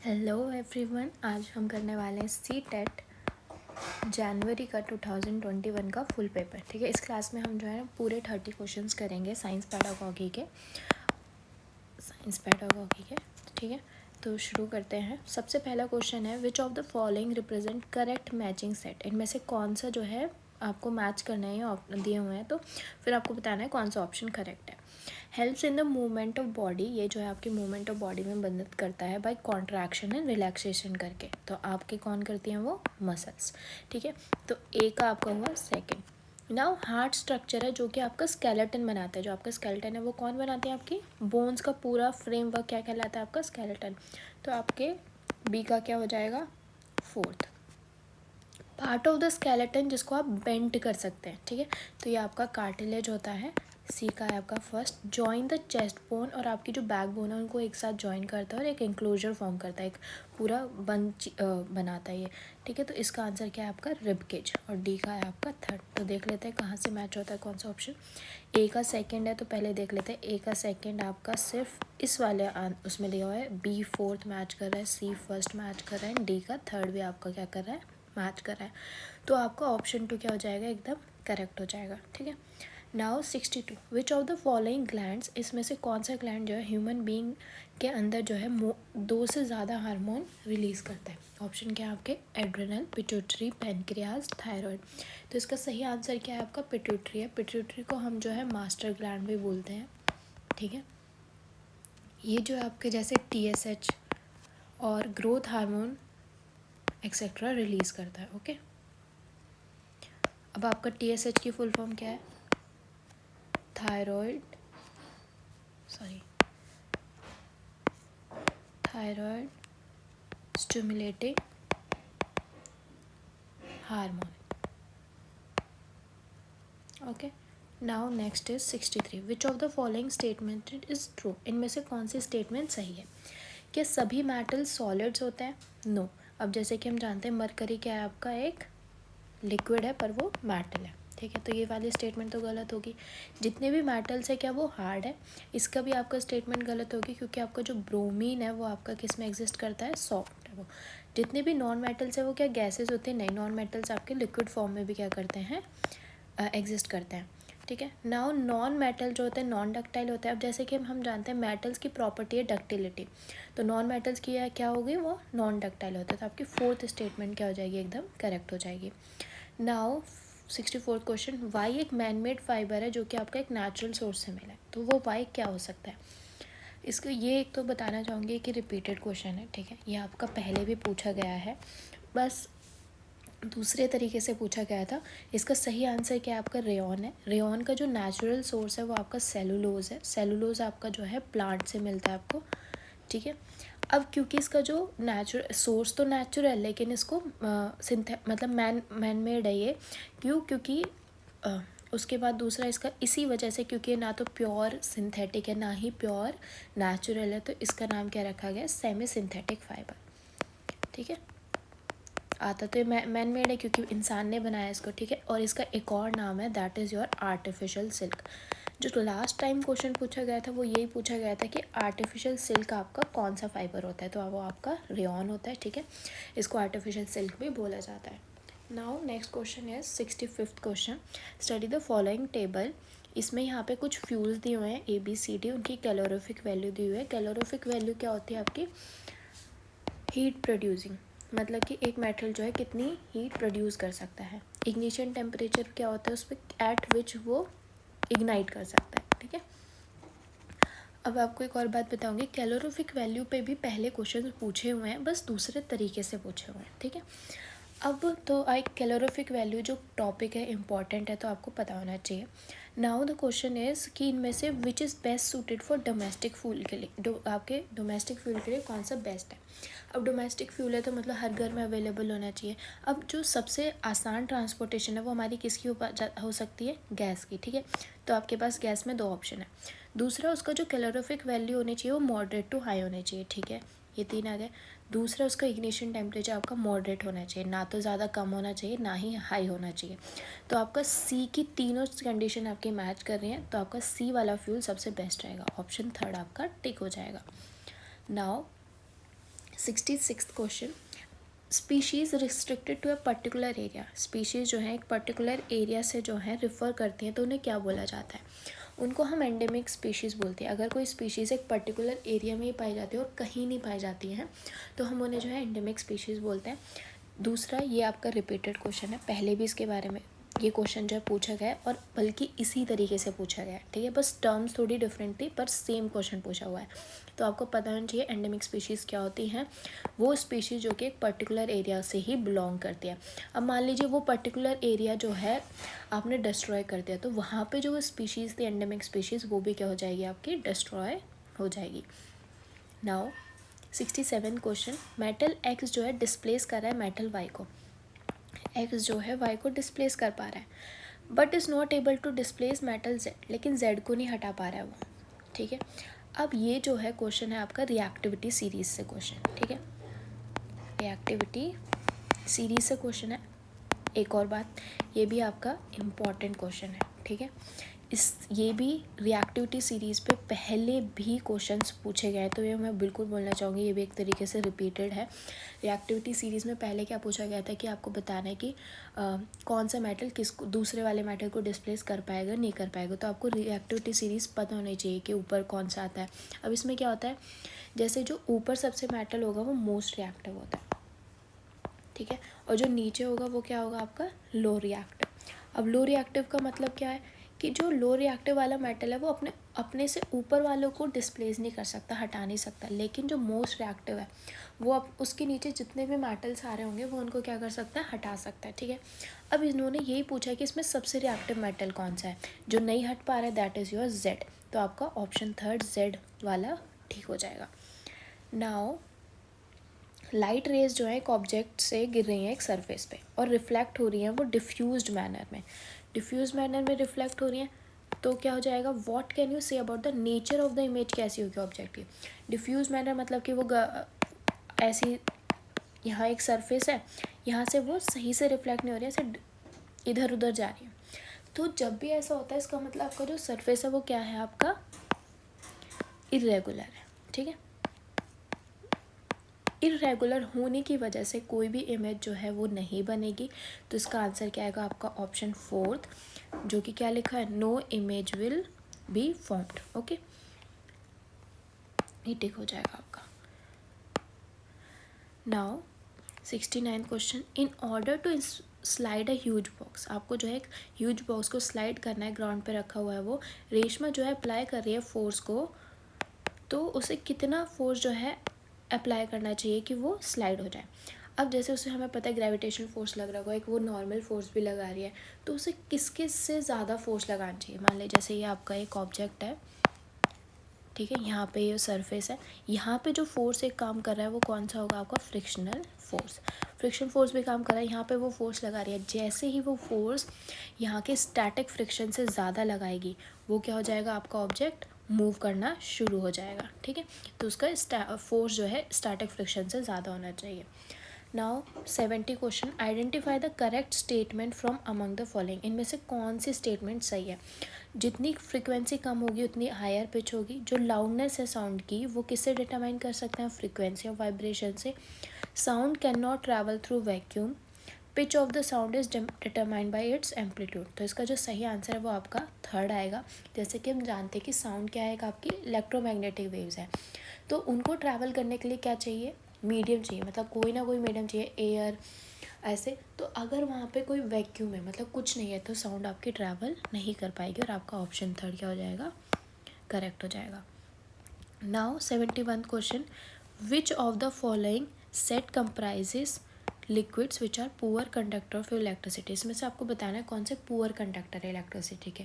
Hello everyone, आज हम करने वाले हैं सी टेट जनवरी का 2021 का फुल पेपर। ठीक है, इस क्लास में हम जो है पूरे 30 क्वेश्चंस करेंगे साइंस पैडागॉजी के। ठीक है, तो शुरू करते हैं। सबसे पहला क्वेश्चन है, विच of the following represent correct matching set. इनमें से कौन सा जो है आपको मैच करना है या दिए हुए हैं, तो फिर आपको बताना है कौन सा ऑप्शन करेक्ट है। Helps in the movement of body, ये जो है आपकी मूवमेंट ऑफ बॉडी में मदद करता है बाय कॉन्ट्रैक्शन एंड रिलैक्सेशन करके। तो आपके कौन करती हैं वो मसल्स। ठीक है, तो ए का आपका हुआ सेकंड। नाउ हार्ट स्ट्रक्चर है जो कि आपका स्केलेटन बनाता है। जो आपका स्केलेटन है वो कौन बनाते हैं, आपकी बोन्स का पूरा फ्रेमवर्क क्या कहलाता है, आपका स्केलेटन। तो आपके बी का क्या हो जाएगा, fourth. Part of the skeleton जिसको आप बेंड कर सकते हैं। ठीक है, तो ये आपका कार्टिलेज होता है। सी का है आपका first. Join the chest bone और आपकी जो बैक बोन है उनको एक साथ जॉइन करता है और एक इंक्लोजर फॉर्म करता है, एक पूरा बनाता है ये। ठीक है, तो इसका आंसर क्या है आपका रिब केज। और डी का है आपका थर्ड। तो देख लेते हैं कहाँ से मैच होता है कौन सा ऑप्शन। ए का सेकंड है, तो पहले देख लेते हैं। ए का सेकंड आपका सिर्फ इस वाले उसमें दिया हुआ है। बी फोर्थ मैच कर रहा है, सी फर्स्ट मैच कर रहा है, डी का थर्ड भी आपका क्या कर रहा है, मैच कर रहा है। तो आपका ऑप्शन 2 क्या हो जाएगा, एकदम करेक्ट हो जाएगा। ठीक है, now 62, which of the following glands, इसमें से कौन सा ग्लैंड जो है ह्यूमन बीइंग के अंदर जो है 2 से ज़्यादा हार्मोन रिलीज़ करता है। ऑप्शन क्या है आपके, एड्रेनल, पिट्यूटरी, पैनक्रियाज, थायराइड। तो इसका सही आंसर क्या है आपका, पिट्यूटरी है। पिट्यूटरी को हम जो है मास्टर ग्लैंड भी बोलते हैं। ठीक है, ये जो है आपके जैसे TSH और ग्रोथ हार्मोन एक्सेट्रा रिलीज़ करता है। ओके, अब आपका TSH की फुल फॉर्म क्या है, thyroid stimulating hormone. Okay, now next is 63, which of the following statement is true. इनमें से कौन सी स्टेटमेंट सही है। क्या सभी मेटल सॉलिड्स होते हैं, नो। अब जैसे कि हम जानते हैं मरकरी क्या है आपका, एक लिक्विड है पर वो मेटल है। ठीक है, तो ये वाली स्टेटमेंट तो गलत होगी। जितने भी मेटल्स है क्या वो हार्ड है, इसका भी आपका स्टेटमेंट गलत होगी, क्योंकि आपका जो ब्रोमीन है वो आपका किस में एग्जिस्ट करता है, सॉफ्ट है वो। जितने भी नॉन मेटल्स है वो क्या गैसेज होते हैं, नहीं, नॉन मेटल्स आपके लिक्विड फॉर्म में भी क्या करते हैं, एग्जिस्ट करते हैं। ठीक है, नाउ नॉन मेटल जो होते हैं नॉन डक्टाइल होते हैं। अब जैसे कि हम जानते हैं मेटल्स की प्रॉपर्टी है डक्टिलिटी, तो नॉन मेटल्स की क्या होगी, वो नॉन डक्टाइल होता है। तो आपकी फोर्थ स्टेटमेंट क्या हो जाएगी, एकदम करेक्ट हो जाएगी। नाउ 64th क्वेश्चन, वाई एक मैन मेड फाइबर है जो कि आपका एक नेचुरल सोर्स से मिला है, तो वो वाई क्या हो सकता है। इसको ये एक तो बताना चाहूँगी कि रिपीटेड क्वेश्चन है। ठीक है, ये आपका पहले भी पूछा गया है, बस दूसरे तरीके से पूछा गया था। इसका सही आंसर क्या है आपका, रेयॉन है। रेयॉन का जो नेचुरल सोर्स है वो आपका सेलुलोज है। सेलुलोज आपका जो है प्लांट से मिलता है आपको। ठीक है, अब क्योंकि इसका जो नेचुरल सोर्स तो नेचुरल, लेकिन इसको मतलब मैन मेड है ये। क्योंकि उसके बाद दूसरा इसका इसी वजह से, क्योंकि ना तो प्योर सिंथेटिक है ना ही प्योर नेचुरल है, तो इसका नाम क्या रखा गया, सेमी सिंथेटिक फाइबर। ठीक है, आता तो ये मैन मेड है क्योंकि इंसान ने बनाया इसको। ठीक है, और इसका एक और नाम है, that is your artificial silk. जो लास्ट टाइम क्वेश्चन पूछा गया था वो यही पूछा गया था कि आर्टिफिशियल सिल्क आपका कौन सा फाइबर होता है, तो वो आपका रेयॉन होता है। ठीक है, इसको आर्टिफिशियल सिल्क भी बोला जाता है। नाउ नेक्स्ट क्वेश्चन है 65th question, study the following table. इसमें यहाँ पे कुछ फ्यूल्स दिए हुए हैं ABCD, उनकी कैलोरीफिक वैल्यू दी हुई है। कैलोरीफिक वैल्यू क्या होती है आपकी, हीट प्रोड्यूसिंग, मतलब कि एक मेटल जो है कितनी हीट प्रोड्यूस कर सकता है। इग्निशन टेम्परेचर क्या होता है उस पर, एट विच वो इग्नाइट कर सकता है। ठीक है, अब आपको एक और बात बताऊंगी, कैलोरीफिक वैल्यू पे भी पहले क्वेश्चन पूछे हुए हैं, बस दूसरे तरीके से पूछे हुए हैं। ठीक है, अब तो आई कैलोरीफिक वैल्यू जो टॉपिक है इंपॉर्टेंट है, तो आपको पता होना चाहिए। नाउ द क्वेश्चन इज़ कि इनमें से which is best suited for domestic fuel के लिए, आपके डोमेस्टिक फ्यूल के लिए कौन सा बेस्ट है। अब डोमेस्टिक फ्यूल है तो मतलब हर घर में अवेलेबल होना चाहिए। अब जो सबसे आसान ट्रांसपोर्टेशन है वो हमारी किसकी हो सकती है, गैस की। ठीक है, तो आपके पास गैस में 2 ऑप्शन है। दूसरा, उसका जो कैलोरीफिक वैल्यू होनी चाहिए वो मॉडरेट टू हाई होनी चाहिए। ठीक है, ये 3 आ गए। दूसरा, उसका इग्निशन टेम्परेचर आपका मॉडरेट होना चाहिए, ना तो ज़्यादा कम होना चाहिए ना ही हाई होना चाहिए। तो आपका सी की तीनों कंडीशन आपकी मैच कर रही हैं, तो आपका सी वाला फ्यूल सबसे बेस्ट रहेगा। ऑप्शन 3 आपका टिक हो जाएगा। Now 66 question, species restricted to a particular area, species जो है एक पर्टिकुलर एरिया से जो है रिफ़र करती हैं तो उन्हें क्या बोला जाता है, उनको हम एंडेमिक स्पीशीज़ बोलते हैं। अगर कोई स्पीशीज़ एक पर्टिकुलर एरिया में ही पाई जाती है और कहीं नहीं पाई जाती हैं तो हम उन्हें जो है एंडेमिक स्पीशीज़ बोलते हैं। दूसरा, ये आपका रिपीटेड क्वेश्चन है, पहले भी इसके बारे में ये क्वेश्चन जो है पूछा गया है और बल्कि इसी तरीके से पूछा गया है, ठीक है, बस टर्म्स थोड़ी डिफरेंट थी पर सेम क्वेश्चन पूछा हुआ है। तो आपको पता होना चाहिए एंडेमिक स्पीशीज़ क्या होती हैं, वो स्पीशीज़ जो कि एक पर्टिकुलर एरिया से ही बिलोंग करती है। अब मान लीजिए वो पर्टिकुलर एरिया जो है आपने डिस्ट्रॉय कर दिया तो वहाँ पे जो स्पीशीज़ थी एंडेमिक स्पीशीज़ वो भी क्या हो जाएगी, आपकी डिस्ट्रॉय हो जाएगी। नाउ 67 क्वेश्चन, मेटल एक्स जो है डिस्प्लेस कर रहा है मेटल वाई को, एक्स जो है वाई को डिस्प्लेस कर पा रहा है but is not able to displace metal Z, लेकिन जेड को नहीं हटा पा रहा है वो, ठीक है। अब ये जो है क्वेश्चन है आपका रिएक्टिविटी सीरीज से क्वेश्चन, ठीक है, रिएक्टिविटी सीरीज से क्वेश्चन है। एक और बात, ये भी आपका इम्पॉर्टेंट क्वेश्चन है, ठीक है, ये भी रिएक्टिविटी सीरीज़ पे पहले भी क्वेश्चंस पूछे गए तो ये मैं बिल्कुल बोलना चाहूँगी, ये भी एक तरीके से रिपीटेड है। रिएक्टिविटी सीरीज़ में पहले क्या पूछा गया था कि आपको बताना है कि कौन सा मेटल किसको दूसरे वाले मेटल को डिस्प्लेस कर पाएगा नहीं कर पाएगा, तो आपको रिएक्टिविटी सीरीज़ पता होनी चाहिए कि ऊपर कौन सा आता है। अब इसमें क्या होता है, जैसे जो ऊपर सबसे मेटल होगा वो मोस्ट रिएक्टिव होता है, ठीक है, और जो नीचे होगा वो क्या होगा आपका लो रिएक्टिव। अब लो रिएक्टिव का मतलब क्या है कि जो लो रिएक्टिव वाला मेटल है वो अपने से ऊपर वालों को डिस्प्लेस नहीं कर सकता, हटा नहीं सकता, लेकिन जो मोस्ट रिएक्टिव है वो अब उसके नीचे जितने भी मेटल्स आ रहे होंगे वो उनको क्या कर सकता है, हटा सकता है, ठीक है। अब इन्होंने यही पूछा कि इसमें सबसे रिएक्टिव मेटल कौन सा है, जो नहीं हट पा रहा है दैट इज़ योर जेड, तो आपका ऑप्शन थर्ड जेड वाला ठीक हो जाएगा। नाउ लाइट रेज जो है एक ऑब्जेक्ट से गिर रही हैं एक सरफेस पे और रिफ्लेक्ट हो रही हैं वो डिफ्यूज्ड मैनर में रिफ्लेक्ट हो रही हैं, तो क्या हो जाएगा, what can you say about the nature of the image, कैसी होगी ऑब्जेक्ट की। डिफ्यूज मैनर मतलब कि वो ऐसी, यहाँ एक सरफेस है, यहाँ से वो सही से रिफ्लेक्ट नहीं हो रही है, ऐसे इधर उधर जा रही है। तो जब भी ऐसा होता है इसका मतलब आपका जो सरफेस है वो क्या है, आपका इरेगुलर है, ठीक है। इरेगुलर होने की वजह से कोई भी इमेज जो है वो नहीं बनेगी, तो इसका आंसर क्या आएगा आपका ऑप्शन फोर्थ, जो कि क्या लिखा है, no image will be formed, okay, ये टिक हो जाएगा आपका। Now 69 question, in order to slide a huge box, आपको जो है एक ह्यूज बॉक्स को स्लाइड करना है, ग्राउंड पे रखा हुआ है वो, रेशमा जो है अप्लाई कर रही है फोर्स को, तो उसे कितना फोर्स जो है अप्लाई करना चाहिए कि वो स्लाइड हो जाए। अब जैसे उसे हमें पता है ग्रेविटेशनल फोर्स लग रहा होगा, एक वो नॉर्मल फोर्स भी लगा रही है, तो उसे किस से ज़्यादा फोर्स लगाना चाहिए। मान लीजिए जैसे ये आपका एक ऑब्जेक्ट है, ठीक है, यहाँ पे ये सरफेस है, यहाँ पे जो फोर्स एक काम कर रहा है वो कौन सा होगा, आपका फ्रिक्शनल फोर्स। फ्रिक्शन फोर्स भी काम कर रहा है, यहाँ पे वो फोर्स लगा रही है, जैसे ही वो फोर्स यहाँ के स्टैटिक फ्रिक्शन से ज़्यादा लगाएगी वो क्या हो जाएगा, आपका ऑब्जेक्ट मूव करना शुरू हो जाएगा, ठीक है। तो उसका फोर्स जो है स्टैटिक फ्रिक्शन से ज़्यादा होना चाहिए। Now 70 question, identify the correct statement from among the following, इनमें से कौन सी स्टेटमेंट सही है। जितनी फ्रिक्वेंसी कम होगी उतनी हायर पिच होगी, जो लाउडनेस है साउंड की वो किससे डिटरमाइन कर सकते हैं, फ्रिक्वेंसी ऑफ वाइब्रेशन से। Sound can not travel through vacuum, pitch of the sound is determined by its amplitude, तो इसका जो सही आंसर है वो आपका थर्ड आएगा। जैसे कि हम जानते हैं कि साउंड क्या है, एक आपकी इलेक्ट्रोमैग्नेटिक वेव्स है, तो उनको ट्रैवल करने के लिए क्या चाहिए, मीडियम चाहिए, मतलब कोई ना कोई मीडियम चाहिए, एयर ऐसे। तो अगर वहाँ पे कोई वैक्यूम है, मतलब कुछ नहीं है, तो साउंड आपकी ट्रैवल नहीं कर पाएगी और आपका ऑप्शन थर्ड क्या हो जाएगा, करेक्ट हो जाएगा। Now 71 question, which of the following set comprises liquids which are poor conductor of electricity, इसमें से आपको बताना है कौन से पुअर कंडक्टर है इलेक्ट्रिसिटी के।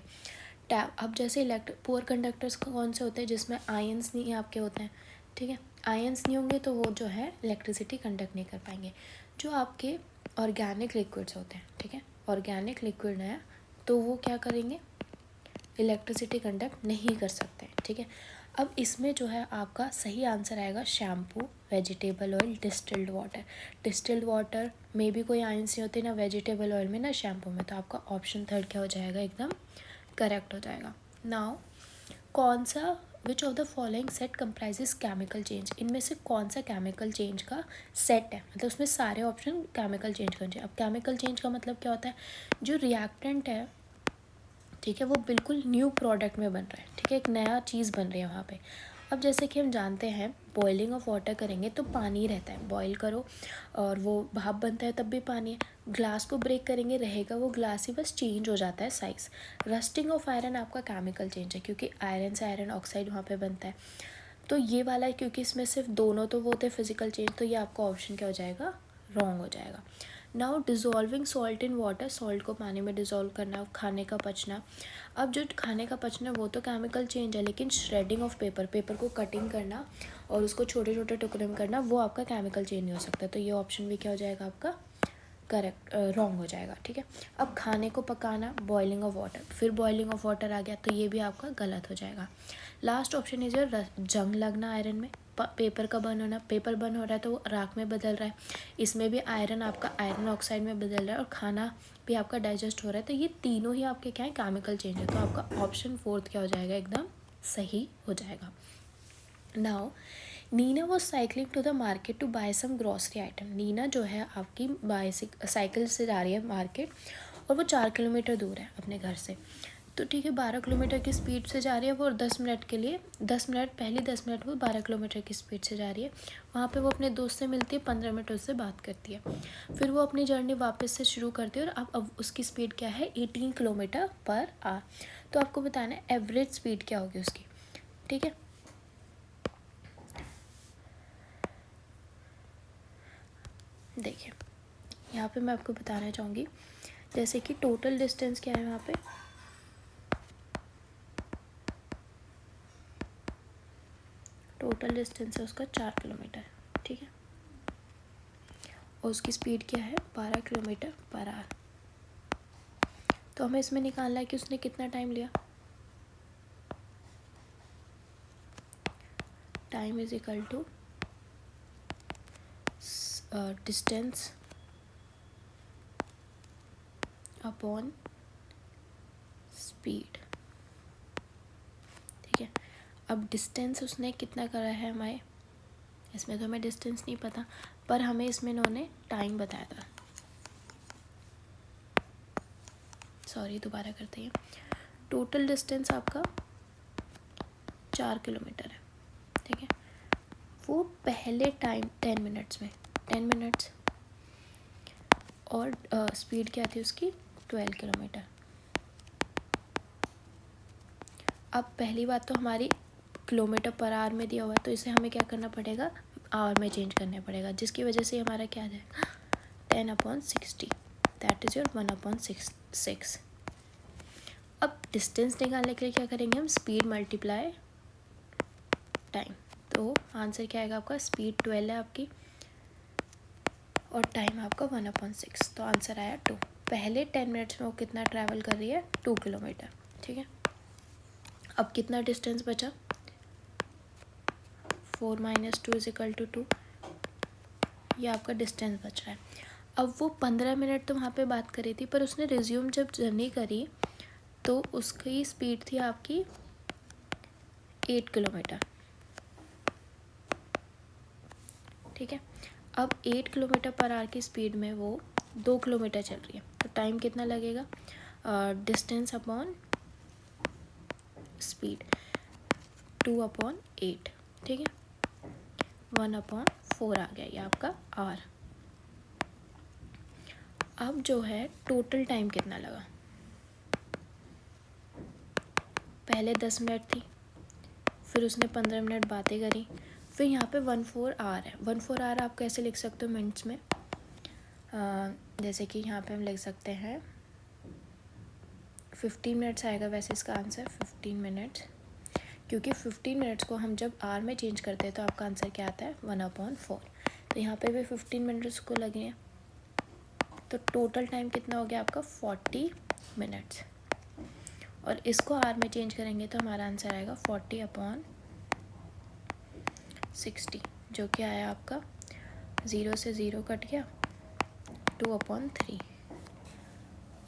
अब जैसे पुअर कंडक्टर्स कौन से होते हैं, जिसमें आयंस नहीं आपके होते हैं, ठीक है, आयंस नहीं होंगे तो वो जो है इलेक्ट्रिसिटी कंडक्ट नहीं कर पाएंगे। जो आपके ऑर्गेनिक लिक्विड्स होते हैं, ठीक है, ऑर्गेनिक लिक्विड है तो वो क्या करेंगे, इलेक्ट्रिसिटी कंडक्ट नहीं कर सकते, ठीक है। अब इसमें जो है आपका सही आंसर आएगा shampoo, vegetable oil, distilled water. Distilled water में भी कोई आयंस नहीं होते, ना वेजिटेबल ऑयल में ना शैम्पू में, तो आपका ऑप्शन थर्ड क्या हो जाएगा, एकदम करेक्ट हो जाएगा। नाउ कौन सा विच of the following set comprises chemical change, इनमें से कौन सा केमिकल चेंज का सेट है, मतलब उसमें सारे ऑप्शन केमिकल चेंज करने चाहिए। अब केमिकल चेंज का मतलब क्या होता है, जो रिएक्टेंट है, ठीक है, वो बिल्कुल न्यू प्रोडक्ट में बन रहा है, ठीक है, एक नया चीज़ बन रही है वहाँ पे। अब जैसे कि हम जानते हैं बॉइलिंग ऑफ वाटर करेंगे तो पानी रहता है, बॉईल करो और वो भाप बनता है तब भी पानी है। ग्लास को ब्रेक करेंगे रहेगा वो ग्लास ही, बस चेंज हो जाता है साइज़। रस्टिंग ऑफ आयरन आपका केमिकल चेंज है, क्योंकि आयरन से आयरन ऑक्साइड वहाँ पे बनता है। तो ये वाला है, क्योंकि इसमें सिर्फ दोनों तो वो होते फिजिकल चेंज, तो ये आपका ऑप्शन क्या हो जाएगा, रॉन्ग हो जाएगा। Now dissolving salt in water, salt को पानी में डिज़ोल्व करना, खाने का पचना। अब जो खाने का पचना वो तो केमिकल चेंज है, लेकिन श्रेडिंग ऑफ पेपर, पेपर को कटिंग करना और उसको छोटे छोटे टुकड़े में करना, वो आपका केमिकल चेंज नहीं हो सकता। तो ये ऑप्शन भी क्या हो जाएगा आपका, करेक्ट, रॉन्ग हो जाएगा, ठीक है। अब खाने को पकाना, बॉइलिंग ऑफ वाटर, फिर बॉइलिंग ऑफ वाटर आ गया, तो ये भी आपका गलत हो जाएगा। लास्ट ऑप्शन इज योर जंग लगना आयरन में, पेपर का बर्न होना, पेपर बर्न हो रहा है तो वो राख में बदल रहा है, इसमें भी आयरन आपका आयरन ऑक्साइड में बदल रहा है, और खाना भी आपका डाइजेस्ट हो रहा है, तो ये तीनों ही आपके क्या है, केमिकल चेंज है। तो आपका ऑप्शन 4 क्या हो जाएगा, एकदम सही हो जाएगा। Now Neena was cycling to the market to buy some grocery item, Neena जो है आपकी साइकिल से जा रही है मार्केट, और वो 4 किलोमीटर दूर है अपने घर से। तो ठीक है, 12 किलोमीटर की स्पीड से जा रही है वो, और 10 मिनट के लिए, 10 मिनट पहले 10 मिनट वो 12 किलोमीटर की स्पीड से जा रही है। वहाँ पे वो अपने दोस्त से मिलती है, 15 मिनट उससे बात करती है, फिर वो अपनी जर्नी वापस से शुरू करती है, और अब उसकी स्पीड क्या है, 18 किलोमीटर पर आवर। तो आपको बताना है एवरेज स्पीड क्या होगी उसकी, ठीक है। देखिए यहाँ पे मैं आपको बताना चाहूँगी, जैसे कि टोटल डिस्टेंस क्या है यहाँ पे, टोटल डिस्टेंस है उसका 4 किलोमीटर, ठीक है, और उसकी स्पीड क्या है, 12 किलोमीटर पर आवर। तो हमें इसमें निकालना है कि उसने कितना टाइम लिया, time is equal to distance upon speed, ठीक है। अब डिस्टेंस उसने कितना करा है हमारे, इसमें तो हमें डिस्टेंस नहीं पता, पर हमें इसमें इन्होंने टाइम बताया था, सॉरी दोबारा करते हैं। टोटल डिस्टेंस आपका 4 किलोमीटर है, ठीक है, वो पहले टाइम 10 मिनट्स में, 10 मिनट्स, और स्पीड क्या थी उसकी, 12 किलोमीटर। अब पहली बात तो हमारी किलोमीटर पर आवर में दिया हुआ है, तो इसे हमें क्या करना पड़ेगा, आवर में चेंज करना पड़ेगा, जिसकी वजह से हमारा क्या आ जाएगा, 10/60, दैट इज़ योर 1/6। अब डिस्टेंस निकालने के लिए क्या करेंगे हम, स्पीड मल्टीप्लाई टाइम, तो आंसर क्या आएगा आपका, स्पीड 12 है आपकी और टाइम आपका 1/6, तो आंसर आया 2। पहले 10 मिनट्स में वो कितना ट्रैवल कर रही है, 2 किलोमीटर, ठीक है। अब कितना डिस्टेंस बचा, 4 - 2 = 2, ये आपका डिस्टेंस बच रहा है। अब वो 15 मिनट तो वहाँ पे बात करी थी, पर उसने रिज्यूम जब जर्नी करी तो उसकी स्पीड थी आपकी 8 किलोमीटर, ठीक है। अब 8 किलोमीटर पर आवर की स्पीड में वो 2 किलोमीटर चल रही है, तो टाइम कितना लगेगा, डिस्टेंस अपॉन स्पीड, 2/8, ठीक है, 1/4 आ गया ये आपका आर। अब जो है टोटल टाइम कितना लगा, पहले 10 मिनट थी, फिर उसने 15 मिनट बातें करी, फिर यहाँ पे 1/4 आवर है। 1/4 आवर आप कैसे लिख सकते हो मिनट्स में, जैसे कि यहाँ पे हम लिख सकते हैं 15 मिनट्स आएगा वैसे इसका आंसर, 15 मिनट्स, क्योंकि 15 मिनट्स को हम जब आवर में चेंज करते हैं तो आपका आंसर क्या आता है, 1/4। तो यहाँ पे भी 15 मिनट्स को लगे हैं, तो टोटल टाइम कितना हो गया आपका 40 मिनट्स, और इसको आवर में चेंज करेंगे तो हमारा आंसर आएगा 40/60, जो कि आया आपका 0 से 0 कट गया, 2/3।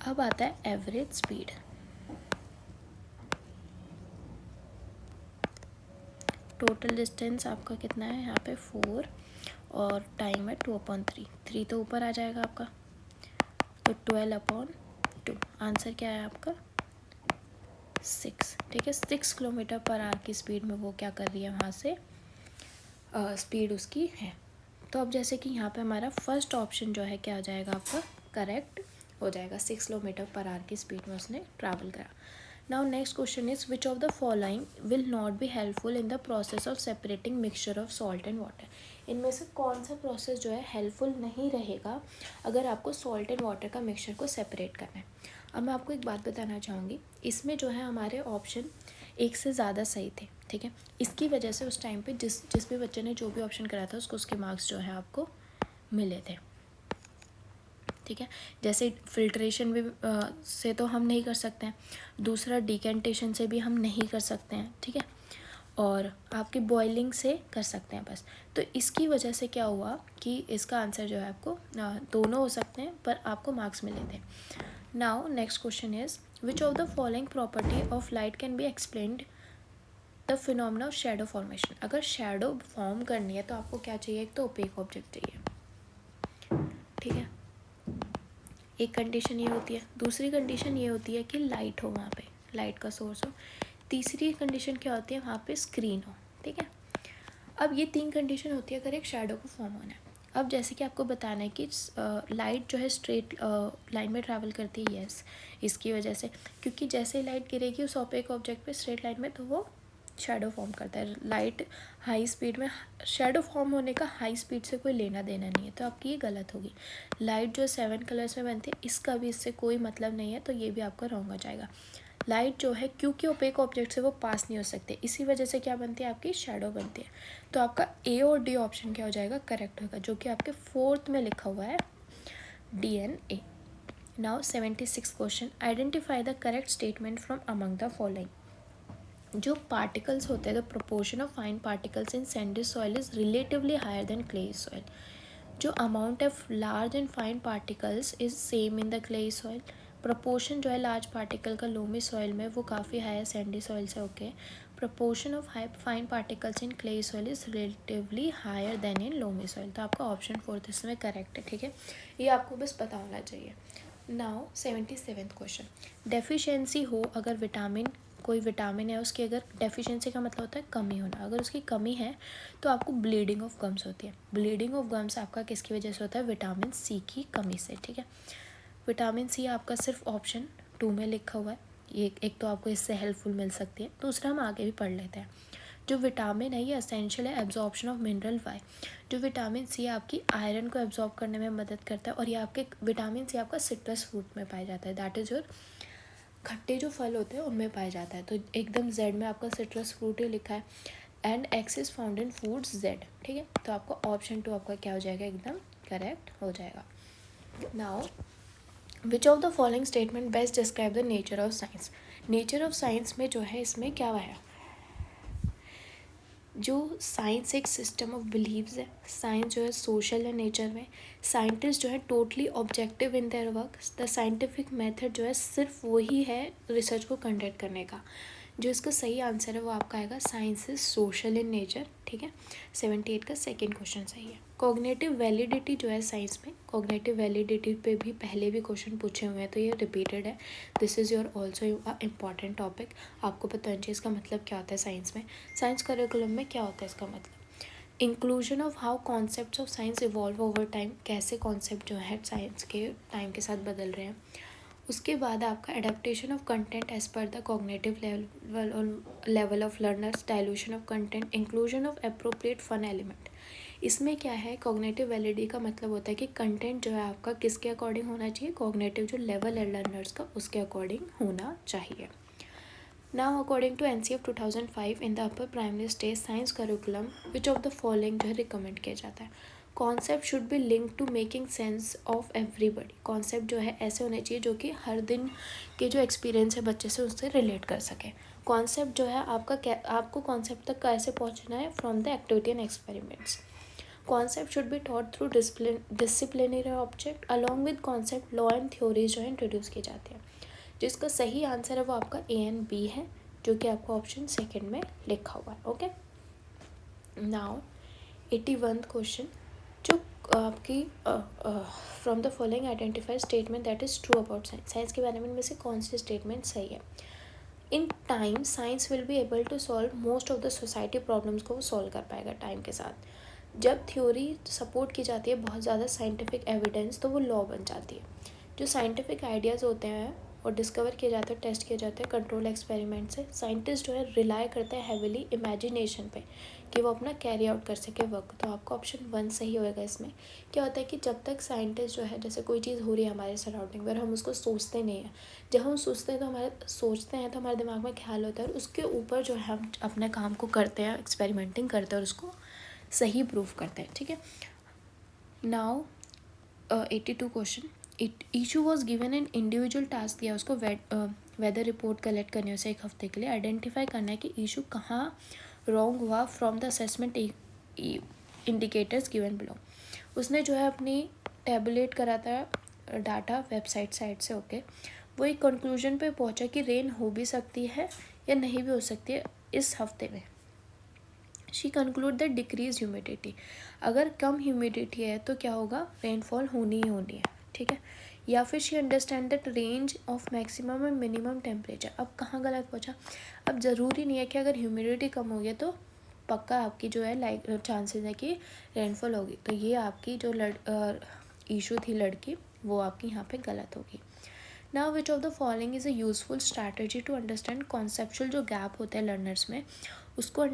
अब आता है एवरेज स्पीड, टोटल डिस्टेंस आपका कितना है यहाँ पे 4 और टाइम है 2/3, 3 तो ऊपर आ जाएगा आपका, तो 12/2। आंसर क्या है आपका 6। ठीक है, 6 किलोमीटर पर आवर की स्पीड में वो क्या कर रही है वहाँ से, स्पीड उसकी है। तो अब जैसे कि यहाँ पे हमारा फर्स्ट ऑप्शन जो है क्या हो जाएगा आपका करेक्ट हो जाएगा, 6 किलोमीटर पर आवर की स्पीड में उसने ट्रैवल करा। Now next question is which of the following will not be helpful in the process of separating mixture of salt and water. इनमें से कौन सा प्रोसेस जो है हेल्पफुल नहीं रहेगा अगर आपको सॉल्ट एंड वाटर का मिक्सचर को सेपरेट करना है। अब मैं आपको एक बात बताना चाहूँगी, इसमें जो है हमारे ऑप्शन एक से ज़्यादा सही थे। ठीक है, इसकी वजह से उस टाइम पे जिस भी बच्चे ने जो भी ऑप्शन कराया था उसके मार्क्स जो है आपको मिले थे। ठीक है, जैसे फिल्ट्रेशन भी से तो हम नहीं कर सकते हैं, दूसरा डिकेंटेशन से भी हम नहीं कर सकते हैं। ठीक है, और आपकी बॉइलिंग से कर सकते हैं बस। तो इसकी वजह से क्या हुआ कि इसका आंसर जो है आपको दोनों हो सकते हैं, पर आपको मार्क्स मिले थे। Now next question is which of the following property of light can be explained the phenomena of shadow formation. अगर शैडो फॉर्म करनी है तो आपको क्या चाहिए, एक तो ओपेक ऑब्जेक्ट चाहिए। ठीक है, एक कंडीशन ये होती है, दूसरी कंडीशन ये होती है कि लाइट हो, वहाँ पे लाइट का सोर्स हो, तीसरी कंडीशन क्या होती है वहाँ पे स्क्रीन हो। ठीक है, अब ये 3 कंडीशन होती है अगर एक शैडो को फॉर्म होना है। अब जैसे कि आपको बताना है कि लाइट जो है स्ट्रेट लाइन में ट्रैवल करती है, यस, इसकी वजह से, क्योंकि जैसे लाइट गिरेगी उस ओपेक ऑब्जेक्ट पे स्ट्रेट लाइन में तो वो शैडो फॉर्म करता है। लाइट हाई स्पीड में, शैडो फॉर्म होने का हाई स्पीड से कोई लेना देना नहीं है, तो आपकी ये गलत होगी। लाइट जो 7 कलर्स में बनती है इसका भी इससे कोई मतलब नहीं है, तो ये भी आपका रॉन्ग हो जाएगा। लाइट जो है क्योंकि ओपेक ऑब्जेक्ट से वो पास नहीं हो सकते, इसी वजह से क्या बनती है आपकी शैडो बनती है। तो आपका ए और डी ऑप्शन क्या हो जाएगा करेक्ट होगा, जो कि आपके 4th में लिखा हुआ है DNA। Now 76 question, identify the correct statement from among the following. जो पार्टिकल्स होते हैं, the proportion of fine particles in sandy soil is relatively higher than clay soil. जो amount of large and fine particles is same in the clay soil. Proportion जो है large particle का loamy soil में वो काफ़ी high है sandy soil से। Okay, proportion of high fine particles in clay soil is relatively higher than in loamy soil. तो आपका ऑप्शन 4 इसमें करेक्ट है। ठीक है, ये आपको बस पता होना चाहिए। नाउ 77th क्वेश्चन, डेफिशिएंसी हो अगर विटामिन, कोई विटामिन है उसकी, अगर डेफिशिएंसी का मतलब होता है कमी होना, अगर उसकी कमी है तो आपको ब्लीडिंग ऑफ गम्स होती है। ब्लीडिंग ऑफ गम्स आपका किसकी वजह से होता है, विटामिन सी की कमी से। ठीक है, विटामिन सी आपका सिर्फ ऑप्शन 2 में लिखा हुआ है, ये एक तो आपको इससे हेल्पफुल मिल सकती है, दूसरा हम आगे भी पढ़ लेते हैं। जो विटामिन है ये असेंशियल है एब्जॉर्प्शन ऑफ मिनरल वाई। जो विटामिन सी आपकी आयरन को एब्जॉर्ब करने में मदद करता है, और ये आपके विटामिन सी आपका सिट्रस फ्रूट में पाया जाता है, दैट इज़ योर खट्टे जो फल होते हैं उनमें पाया जाता है। तो एकदम जेड में आपका सिट्रस फ्रूट ही लिखा है, and x is found in foods Z. ठीक है, तो आपका ऑप्शन 2 आपका क्या हो जाएगा, एकदम करेक्ट हो जाएगा। Now which of the following statement best describe the nature of science. Nature of science में जो है इसमें क्या है, जो साइंस एक सिस्टम ऑफ बिलीव्स है, साइंस जो है सोशल है नेचर में, साइंटिस्ट जो है totally objective in their work, the scientific method जो है सिर्फ वही है रिसर्च को कंडक्ट करने का। जो इसका सही आंसर है वो आपका आएगा science is social in nature. ठीक है, 78 का सेकेंड क्वेश्चन सही है। कॉग्निटिव वैलिडिटी जो है साइंस में, कॉग्निटिव वैलिडिटी पे भी पहले भी क्वेश्चन पूछे हुए हैं, तो ये रिपीटेड है। This is your also important topic, आपको पता होना चाहिए इसका मतलब क्या होता है साइंस में, साइंस करिकुलम में क्या होता है इसका मतलब। Inclusion of how concepts of science evolve over time, कैसे कॉन्सेप्ट जो है साइंस के टाइम के साथ बदल रहे हैं। उसके बाद आपका adaptation of content as per the cognitive level of learners, dilution of content, inclusion of appropriate fun element. इसमें क्या है, कॉग्निटिव वैलिडिटी का मतलब होता है कि कंटेंट जो है आपका किसके अकॉर्डिंग होना चाहिए, कॉग्निटिव जो लेवल है लर्नर्स का उसके अकॉर्डिंग होना चाहिए। Now according to NCF 2005 in the upper primary stage science curriculum which of the following जो है रिकमेंड किया जाता है। Concept should be link to making sense of everybody. Concept जो है ऐसे होने चाहिए जो कि हर दिन के जो एक्सपीरियंस है बच्चे से उससे रिलेट कर सके। कॉन्सेप्ट जो है आपको कॉन्सेप्ट तक कैसे पहुंचना है, from the activity and experiments. Concept should be taught through disciplinary object along with concept law and theories जो है इंट्रोड्यूस की जाती है। जिसका सही आंसर है वो आपका A एंड B है, जो कि आपको ऑप्शन सेकंड में लिखा हुआ है। ओके, नाउ 81 क्वेश्चन, जो आपकी from the following identify statement that is true about science. Science के बारे में से कौन सी स्टेटमेंट सही है। In time science will be able to solve most of the society problems को वो सॉल्व कर पाएगा टाइम के साथ। जब थ्योरी सपोर्ट की जाती है बहुत ज़्यादा साइंटिफिक एविडेंस, तो वो लॉ बन जाती है। जो साइंटिफिक आइडियाज़ होते हैं और डिस्कवर किए जाते हैं, टेस्ट किए जाते हैं कंट्रोल एक्सपेरिमेंट से, साइंटिस्ट जो है रिलाई करते हैं हैविली इमेजिनेशन पे कि वो अपना कैरी आउट कर सके वर्क। तो आपका ऑप्शन 1 सही होएगा। इसमें क्या होता है कि जब तक साइंटिस्ट जो है, जैसे कोई चीज़ हो रही है हमारे सराउंडिंग पर, हम उसको सोचते नहीं हैं। जब हम सोचते हैं तो हमारे दिमाग में ख्याल होता है और उसके ऊपर जो है हम अपने काम को करते हैं, एक्सपेरिमेंटिंग करते हैं और उसको सही प्रूफ करते हैं। ठीक है। Now 82 question, Ishu was given an individual task दिया उसको, वेदर रिपोर्ट कलेक्ट करने से 1 हफ्ते के लिए। आइडेंटिफाई करना है कि ईशू कहाँ रॉन्ग हुआ from the assessment indicators given below. उसने जो है अपनी टैबुलेट करा था डाटा वेबसाइट साइट से, ओके। वो एक कंक्लूजन पे पहुंचा कि रेन हो भी सकती है या नहीं भी हो सकती है इस हफ्ते में। She conclude that decrease humidity, अगर कम ह्यूमिडिटी है तो क्या होगा, रेनफॉल होनी ही होनी है। ठीक है। या फिर she understand that range of maximum and minimum temperature. अब कहाँ गलत पहुँचा, अब ज़रूरी नहीं है कि अगर ह्यूमिडिटी कम होगी तो पक्का आपकी जो है लाइक चांसेस है कि रेनफॉल होगी। तो ये आपकी जो इशू थी लड़की, वो आपकी यहाँ पे गलत होगी। Now which of the following is a useful strategy to understand conceptual जो गैप होता है लर्नर्स में, उसको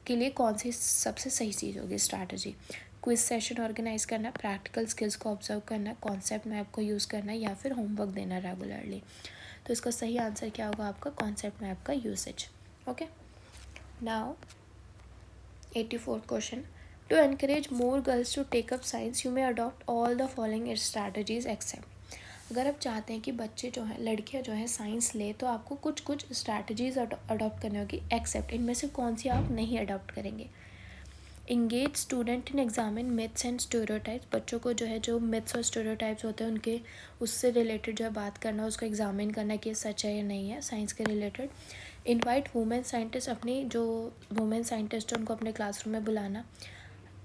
के लिए कौन सी सबसे सही चीज़ होगी स्ट्रैटेजी। क्विज सेशन ऑर्गेनाइज करना, प्रैक्टिकल स्किल्स को ऑब्जर्व करना, कॉन्सेप्ट मैप को यूज़ करना, या फिर होमवर्क देना रेगुलरली। तो इसका सही आंसर क्या होगा आपका, कॉन्सेप्ट मैप का usage. Okay. Now 84th question, to encourage more girls to take up science you may adopt all the following strategies except. अगर आप चाहते हैं कि बच्चे जो हैं, लड़कियां जो हैं साइंस ले, तो आपको कुछ कुछ स्ट्रैटेजीज अडॉप्ट करनी होगी एक्सेप्ट। इनमें से कौन सी आप नहीं अडॉप्ट करेंगे। Engage student in examine myths and stereotypes, बच्चों को जो है जो मिथ्स और स्टेरियोटाइप्स होते हैं उनके उससे रिलेटेड जो है बात करना, उसको एग्जामिन करना कि सच है या नहीं है साइंस के रिलेटेड। इनवाइट वुमेन साइंटिस्ट, अपनी जो वुमेन साइंटिस्ट है उनको अपने क्लासरूम में बुलाना।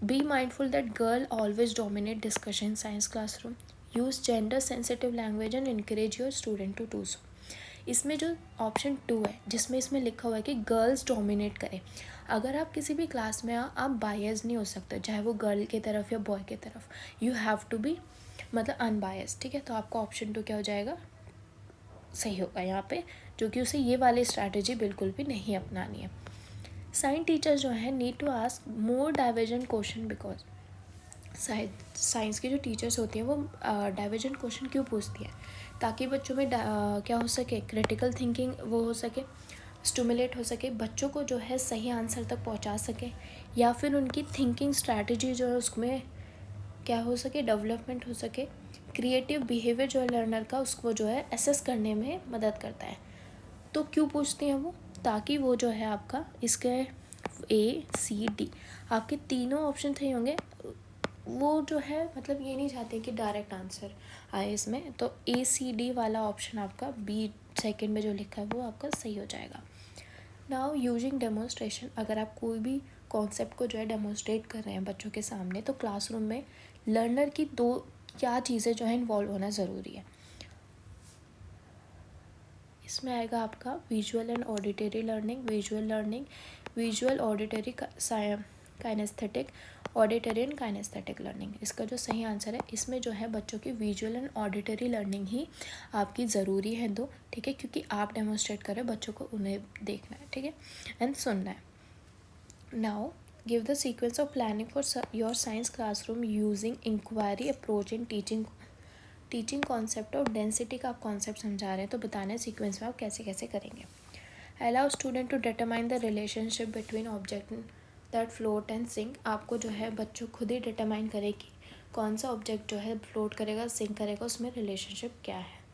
Be mindful that girl always dominate discussion science classroom. Use gender sensitive language and encourage your student to do so. इसमें जो ऑप्शन 2 है, जिसमें इसमें लिखा हुआ है कि गर्ल्स डोमिनेट करें, अगर आप किसी भी क्लास में आप बायस नहीं हो सकते, चाहे वो गर्ल की तरफ या बॉय की तरफ। यू हैव टू बी मतलब अनबायस। ठीक है। तो आपका ऑप्शन 2 क्या हो जाएगा, सही होगा यहाँ पे, जो कि उसे ये वाली स्ट्रैटेजी बिल्कुल भी नहीं अपनानी है। साइंस टीचर्स जो है need to ask more divergent question, because science की जो टीचर्स होती हैं वो डाइवर्जेंट क्वेश्चन क्यों पूछती हैं, ताकि बच्चों में क्या हो सके, क्रिटिकल थिंकिंग वो हो सके, स्टिमुलेट हो सके, बच्चों को जो है सही आंसर तक पहुंचा सके, या फिर उनकी थिंकिंग स्ट्रैटेजी जो है उसमें क्या हो सके, डेवलपमेंट हो सके। क्रिएटिव बिहेवियर जो है लर्नर का, उसको जो है एसेस करने में मदद करता है। तो क्यों पूछती हैं वो, ताकि वो जो है आपका इसके ACD आपके तीनों ऑप्शन सही होंगे। वो जो है मतलब ये नहीं चाहते कि डायरेक्ट आंसर आए इसमें, तो ACD वाला ऑप्शन आपका बी सेकंड में जो लिखा है वो आपका सही हो जाएगा। नाउ यूजिंग डेमोन्स्ट्रेशन, अगर आप कोई भी कॉन्सेप्ट को जो है डेमोन्स्ट्रेट कर रहे हैं बच्चों के सामने, तो क्लासरूम में लर्नर की दो क्या चीज़ें जो है इन्वॉल्व होना ज़रूरी है। इसमें आएगा आपका visual and auditory learning, visual auditory kinesthetic, auditory and kinesthetic learning. इसका जो सही आंसर है, इसमें जो है बच्चों की विजुअल एंड ऑडिटरी लर्निंग ही आपकी ज़रूरी है दो। ठीक है। क्योंकि आप डेमोन्स्ट्रेट करें, बच्चों को उन्हें देखना है। ठीक है। एंड सुनना है। Now give the sequence of planning for your science classroom using inquiry approach in teaching concept of density का आप कॉन्सेप्ट समझा रहे हैं, तो बताना है सीक्वेंस में आप कैसे कैसे करेंगे। Allow student to determine the relationship between object that float and sink, आपको जो है बच्चों खुद ही डिटरमाइन करे कि कौन सा ऑब्जेक्ट जो है फ्लोट करेगा, सिंक करेगा, उसमें रिलेशनशिप क्या है।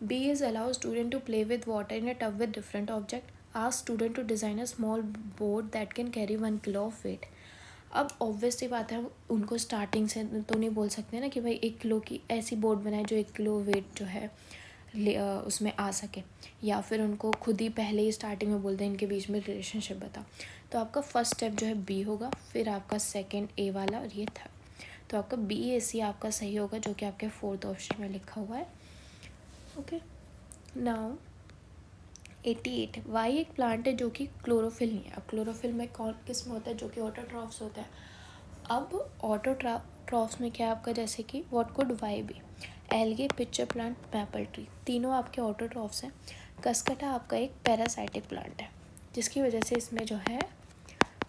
B is allow student to play with water in a tub with different object. Ask student to design a small boat that can carry 1 kilo of weight. अब obviously बात है, उनको starting से तो नहीं बोल सकते ना कि भाई 1 किलो की ऐसी बोट बनाए जो 1 किलो वेट जो है उसमें आ सके, या फिर उनको खुद ही पहले ही स्टार्टिंग में बोल दें इनके बीच में रिलेशनशिप बताओ। तो आपका फर्स्ट स्टेप जो है बी होगा, फिर आपका सेकंड ए वाला और ये थर्ड। तो आपका बी ए सी आपका सही होगा, जो कि आपके फोर्थ ऑप्शन में लिखा हुआ है। ओके, नाउ 88, वाई एक प्लांट है जो कि क्लोरोफिल नहीं है। अब क्लोरोफिल में कौन किस में होता है, जो कि ऑटोट्रॉफ्स होता है। अब ऑटोट्रॉफ्स में क्या है आपका, जैसे कि what could Y be, algae, pitcher plant, maple tree, तीनों आपके ऑटोट्रॉफ्स हैं। कसकटा आपका एक पैरासाइटिक प्लांट है, जिसकी वजह से इसमें जो है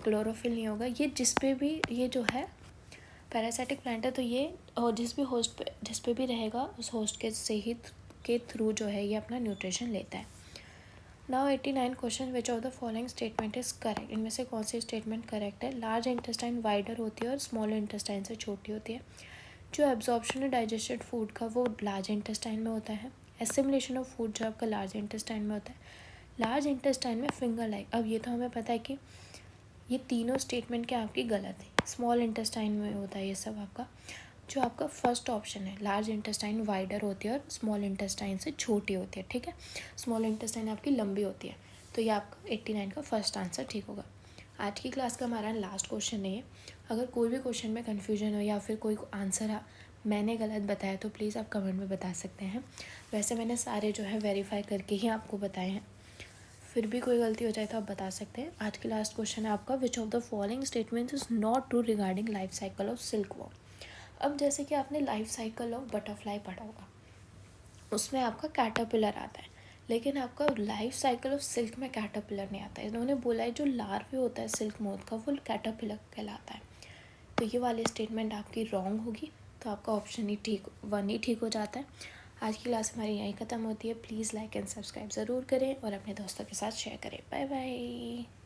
क्लोरोफिल नहीं होगा। ये जिस पे भी ये जो है पैरासाइटिक प्लांट है, तो ये और जिस पे भी रहेगा उस होस्ट के से ही के थ्रू जो है ये अपना न्यूट्रिशन लेता है। Now 89 question, which of the following statement is correct, इनमें से कौन सी स्टेटमेंट करेक्ट है। लार्ज इंटेस्टाइन वाइडर होती है और स्मॉल इंटेस्टाइन से छोटी होती है। जो एब्जॉर्प्शन है डाइजेस्टेड फूड का वो लार्ज इंटेस्टाइन में होता है। एसिमिलेशन ऑफ फूड जो आपका लार्ज इंटेस्टाइन में होता है। लार्ज इंटेस्टाइन में फिंगर लाइक, अब ये तो हमें पता है कि ये तीनों स्टेटमेंट क्या आपकी गलत है। स्मॉल इंटेस्टाइन में होता है ये सब आपका। जो आपका फर्स्ट ऑप्शन है, लार्ज इंटेस्टाइन वाइडर होती है और स्मॉल इंटेस्टाइन से छोटी होती है, ठीक है। स्मॉल इंटेस्टाइन आपकी लंबी होती है, तो ये आपका 89 का फर्स्ट आंसर ठीक होगा। आज की क्लास का हमारा लास्ट क्वेश्चन है ये। अगर कोई भी क्वेश्चन में कन्फ्यूजन हो या फिर कोई आंसर मैंने गलत बताया तो प्लीज़ आप कमेंट में बता सकते हैं। वैसे मैंने सारे जो है वेरीफाई करके ही आपको बताए हैं, फिर भी कोई गलती हो जाए तो आप बता सकते हैं। आज की लास्ट क्वेश्चन है आपका, विच of the following statements is not true regarding life cycle of silk worm. अब जैसे कि आपने लाइफ साइकिल ऑफ बटरफ्लाई पढ़ा होगा, उसमें आपका कैटरपिलर आता है, लेकिन आपका लाइफ साइकिल ऑफ सिल्क में कैटरपिलर नहीं आता है। इन्होंने बोला है जो लार्वे होता है सिल्क मोथ का वो कैटरपिलर कहलाता है। तो ये वाली स्टेटमेंट आपकी रॉन्ग होगी, तो आपका ऑप्शन ही ठीक, 1 ही ठीक हो जाता है। आज की क्लास हमारी यहीं ख़त्म होती है। प्लीज़ लाइक एंड सब्सक्राइब ज़रूर करें और अपने दोस्तों के साथ शेयर करें। Bye bye.